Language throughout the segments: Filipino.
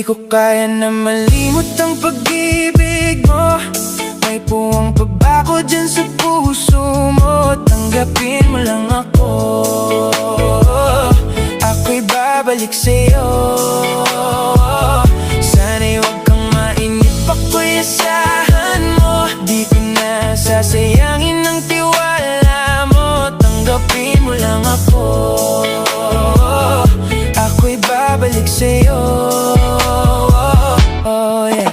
ko kaya na malimot ang pag-ibig mo. May puwang pa ba ko dyan sa puso mo? Tanggapin mo lang ako, ako'y babalik sa'yo. Sana'y huwag kang mainip, ako'y asahan mo. Di ko na sasayangin ang tiwala mo. Tanggapin mo lang ako, ako'y babalik sa'yo. Oh yeah.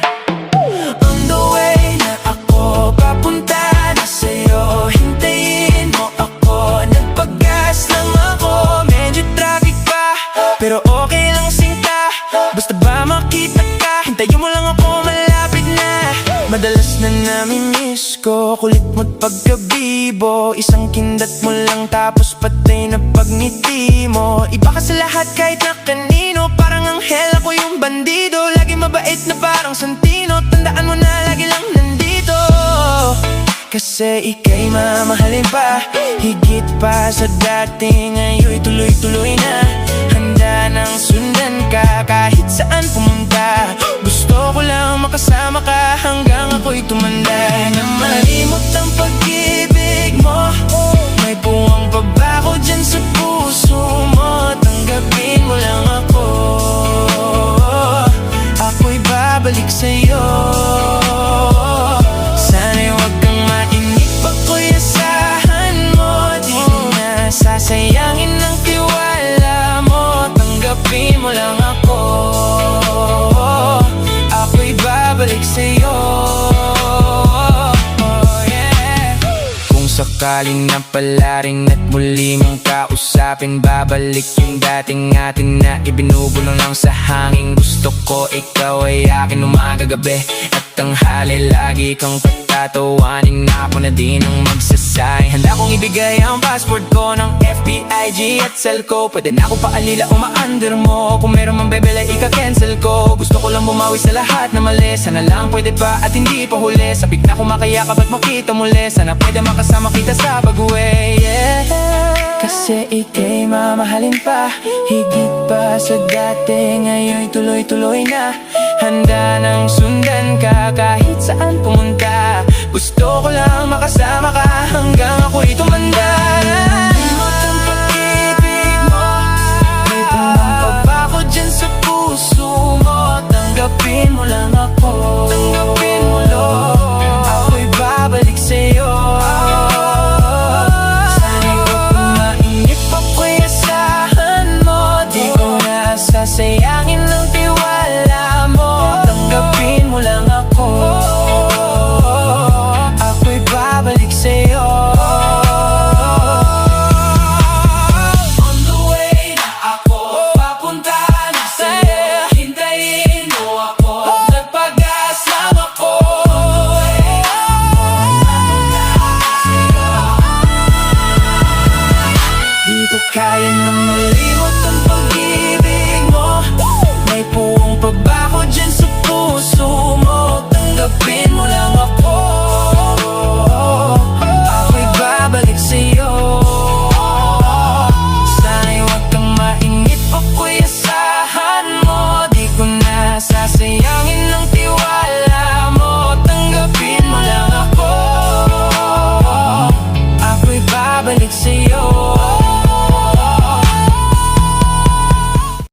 On the way na ako, papunta na sa'yo. Hintayin mo ako, nagpagas lang ako. Medyo traffic pa, pero okay lang sinta. Basta ba makita ka, hintayin mo lang ako, malapit na. Madalas na nami-miss ko, kulit mo't pagkabibo. Isang kindat mo lang tapos patay na pagngiti mo. Iba ka sa lahat kahit na kanino, parang anghel, ako yung bandido. Lagi mabait na parang Santino, tandaan mo na lagi lang nandito. Kasi ika'y mamahalin pa, higit pa sa dati. Ngayon'y tuloy-tuloy na, handa nang sundan ka kahit saan pumunta. Gusto ko lang makasama ka hanggang ako'y tumanda. Na malimot ang pag-ibig mo, may buwang pa ba ko dyan sa puso mo? Tanggapin mo lang ako, ako'y babalik sa'yo. Sana'y huwag kang mainip, ako'y asahan mo. Di ko na sasayangin ang tiwala mo. Tanggapin mo lang ako, ako'y babalik sa'yo. Oh yeah. Kung sakaling napalaring at muli mong kausapin, babalik yung dating atin na ibinubulong lang sa hangin. Gusto ko ikaw ay akin umaga-gabi at tanghali. Lagi kang patatawanin, ako na din ang magsasay. Handa kong ibigay ang passport ko ng FBIG at cell ko. Pwede na ako paalila o ma-under mo. Kung meron mang bebela, ika-cancel ko. Gusto ko lang bumawi sa lahat na mali. Sana lang pwede pa at hindi pa huli. Sabik na kumakayakap at makita muli. Sana pwede makasama kita sa pag-uwi, yeah. Kasi ika'y mamahalin pa, higit pa sa dati. Ngayon'y tuloy-tuloy na, handa nang sundan ka kahit saan pumunta. Gusto ko lang makasama ka hanggang ako'y tumanda. Limot ang pag-ibig mo, may puwang pa ba ko dyan sa puso mo? Tanggapin mo lang ako, tanggapin mo lang, ako'y babalik sa'yo. Sasayangin ang tiwala mo. Tanggapin mo lang ako, ako'y babalik sa'yo. On the way na ako, papunta na sa'yo. Hintayin mo ako, nagpagas lang ako. Di ko kaya